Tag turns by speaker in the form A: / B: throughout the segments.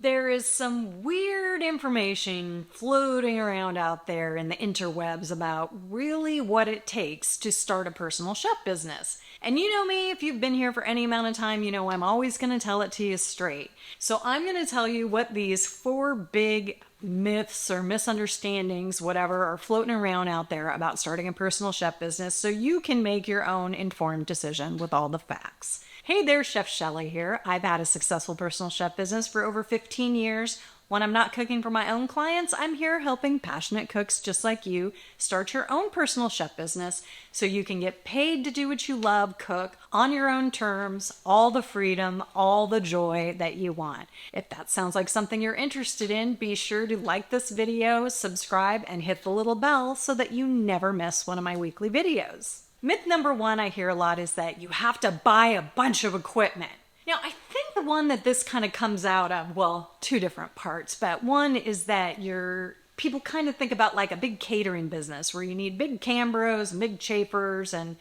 A: There is some weird information floating around out there in the interwebs about really what it takes to start a personal chef business. And you know me, if you've been here for any amount of time, you know I'm always going to tell it to you straight. So I'm going to tell you what these four big myths or misunderstandings, whatever, are floating around out there about starting a personal chef business so you can make your own informed decision with all the facts. Hey there, Chef Shelley here. I've had a successful personal chef business for over 15 years. When I'm not cooking for my own clients, I'm here helping passionate cooks just like you start your own personal chef business so you can get paid to do what you love, cook on your own terms, all the freedom, all the joy that you want. If that sounds like something you're interested in, be sure to like this video, subscribe, and hit the little bell so that you never miss one of my weekly videos. Myth number one I hear a lot is that you have to buy a bunch of equipment. Now, I think the one that this kind of comes out of, well, two different parts, but one is that people kind of think about like a big catering business where you need big Cambros, big chafers, and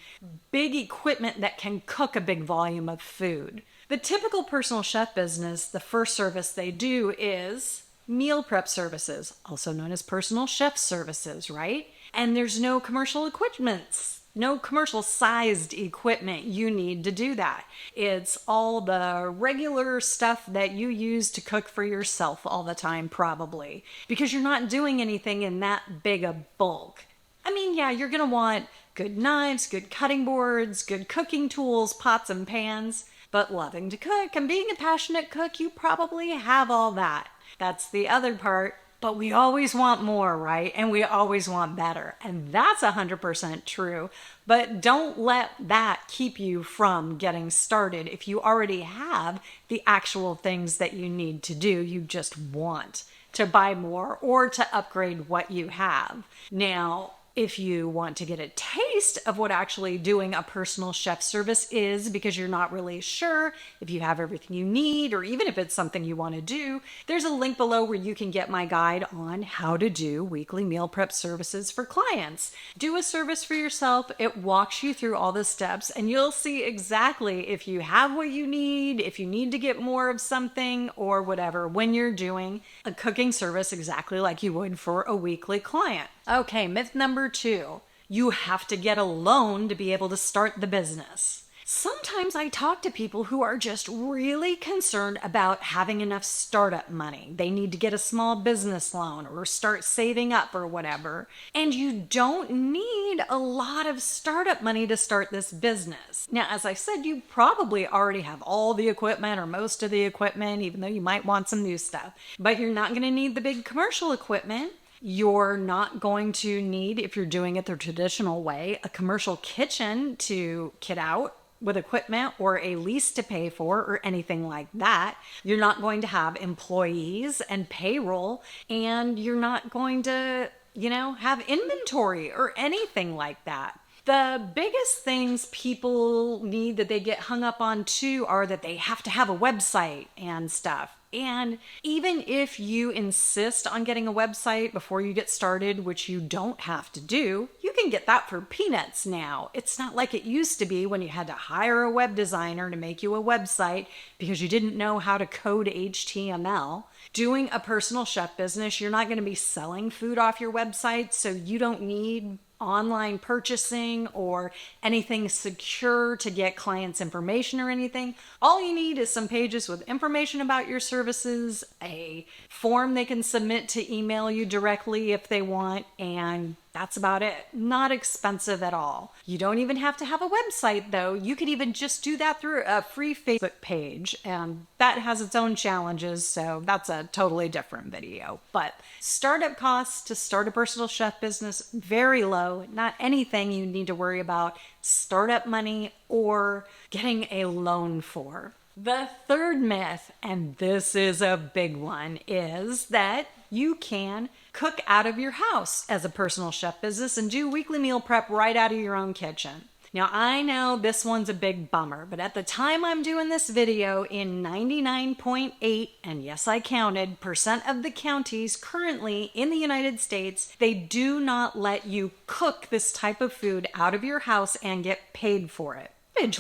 A: big equipment that can cook a big volume of food. The typical personal chef business, the first service they do is meal prep services, also known as personal chef services, right? And there's no commercial equipment. No commercial sized equipment you need to do that. It's all the regular stuff that you use to cook for yourself all the time, probably, because you're not doing anything in that big a bulk. I mean, yeah, you're gonna want good knives, good cutting boards, good cooking tools, pots and pans, but loving to cook and being a passionate cook, you probably have all that. That's the other part. But we always want more, right? And we always want better. And that's 100% true. But don't let that keep you from getting started if you already have the actual things that you need to do. You just want to buy more or to upgrade what you have. Now, if you want to get a taste of what actually doing a personal chef service is because you're not really sure if you have everything you need or even if it's something you want to do, there's a link below where you can get my guide on how to do weekly meal prep services for clients. Do a service for yourself. It walks you through all the steps and you'll see exactly if you have what you need, if you need to get more of something or whatever when you're doing a cooking service exactly like you would for a weekly client. Okay, myth number two, you have to get a loan to be able to start the business. Sometimes I talk to people who are just really concerned about having enough startup money. They need to get a small business loan or start saving up or whatever. And you don't need a lot of startup money to start this business. Now, as I said, you probably already have all the equipment or most of the equipment, even though you might want some new stuff. But you're not going to need the big commercial equipment. You're not going to need, if you're doing it the traditional way, a commercial kitchen to kit out with equipment or a lease to pay for or anything like that. You're not going to have employees and payroll, and you're not going to, have inventory or anything like that. The biggest things people need that they get hung up on too are that they have to have a website and stuff. And even if you insist on getting a website before you get started, which you don't have to do, you can get that for peanuts now. It's not like it used to be when you had to hire a web designer to make you a website because you didn't know how to code HTML. Doing a personal chef business, you're not going to be selling food off your website, so you don't need online purchasing or anything secure to get clients' information or anything. All you need is some pages with information about your services, a form they can submit to email you directly if they want, and that's about it. Not expensive at all. You don't even have to have a website though. You could even just do that through a free Facebook page, and that has its own challenges, so that's a totally different video. But startup costs to start a personal chef business, very low. Not anything you need to worry about startup money or getting a loan for. The third myth, and this is a big one, is that you can cook out of your house as a personal chef business and do weekly meal prep right out of your own kitchen. Now, I know this one's a big bummer, but at the time I'm doing this video, in 99.8, and yes, I counted, percent of the counties currently in the United States, they do not let you cook this type of food out of your house and get paid for it.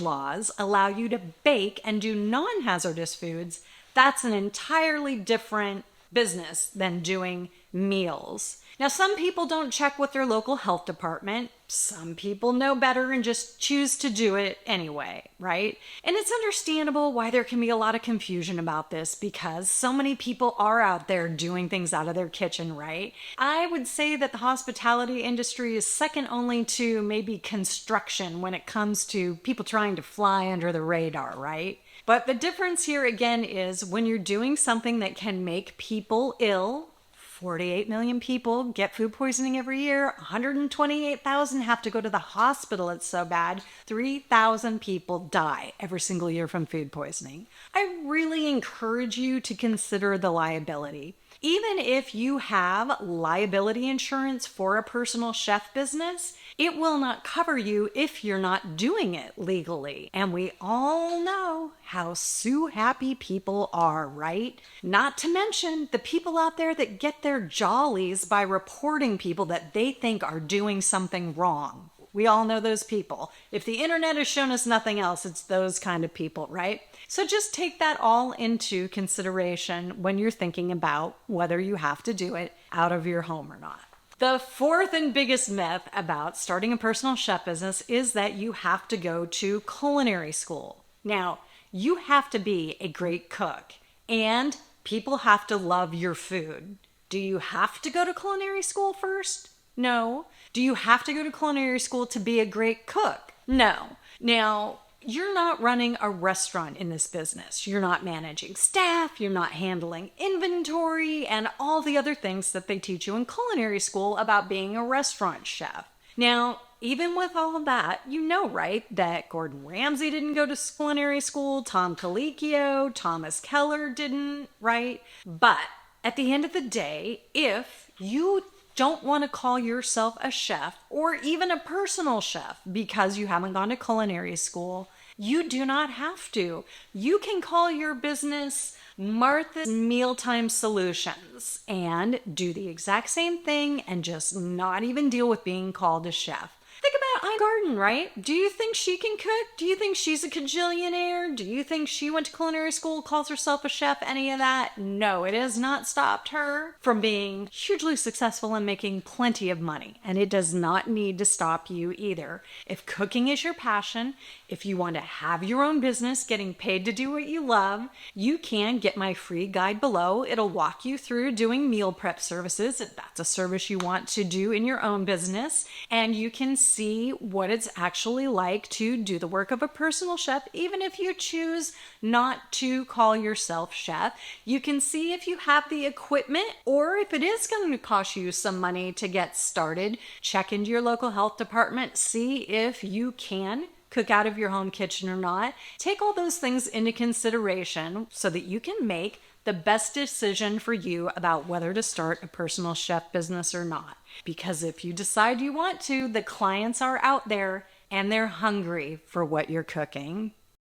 A: Laws allow you to bake and do non-hazardous foods That's an entirely different business than doing meals. Now, some people don't check with their local health department. Some people know better and just choose to do it anyway, right? And it's understandable why there can be a lot of confusion about this because so many people are out there doing things out of their kitchen, right? I would say that the hospitality industry is second only to maybe construction when it comes to people trying to fly under the radar, right? But the difference here again is when you're doing something that can make people ill. 48 million people get food poisoning every year. 128,000 have to go to the hospital. It's so bad. 3,000 people die every single year from food poisoning. I really encourage you to consider the liability. Even if you have liability insurance for a personal chef business, it will not cover you if you're not doing it legally. And we all know how sue happy people are, right? Not to mention the people out there that get their jollies by reporting people that they think are doing something wrong. We all know those people. If the internet has shown us nothing else, it's those kind of people, right? So just take that all into consideration when you're thinking about whether you have to do it out of your home or not. The fourth and biggest myth about starting a personal chef business is that you have to go to culinary school. Now, you have to be a great cook and people have to love your food. Do you have to go to culinary school first? No. Do you have to go to culinary school to be a great cook? No. Now, you're not running a restaurant in this business. You're not managing staff, you're not handling inventory, and all the other things that they teach you in culinary school about being a restaurant chef. Now, even with all of that, you know, right, that Gordon Ramsay didn't go to culinary school, Tom Colicchio, Thomas Keller didn't, right? But at the end of the day, if you don't want to call yourself a chef or even a personal chef because you haven't gone to culinary school, you do not have to. You can call your business Martha's Mealtime Solutions and do the exact same thing and just not even deal with being called a chef. Think about Ina Garten, right? Do you think she can cook? Do you think she's a cajillionaire? Do you think she went to culinary school, calls herself a chef, any of that? No, it has not stopped her from being hugely successful and making plenty of money. And it does not need to stop you either. If cooking is your passion, if you want to have your own business getting paid to do what you love, you can get my free guide below. It'll walk you through doing meal prep services if that's a service you want to do in your own business. And you can see what it's actually like to do the work of a personal chef, even if you choose not to call yourself chef. You can see if you have the equipment or if it is going to cost you some money to get started. Check into your local health department, see if you can cook out of your home kitchen or not. Take all those things into consideration so that you can make the best decision for you about whether to start a personal chef business or not. Because if you decide you want to, the clients are out there and they're hungry for what you're cooking.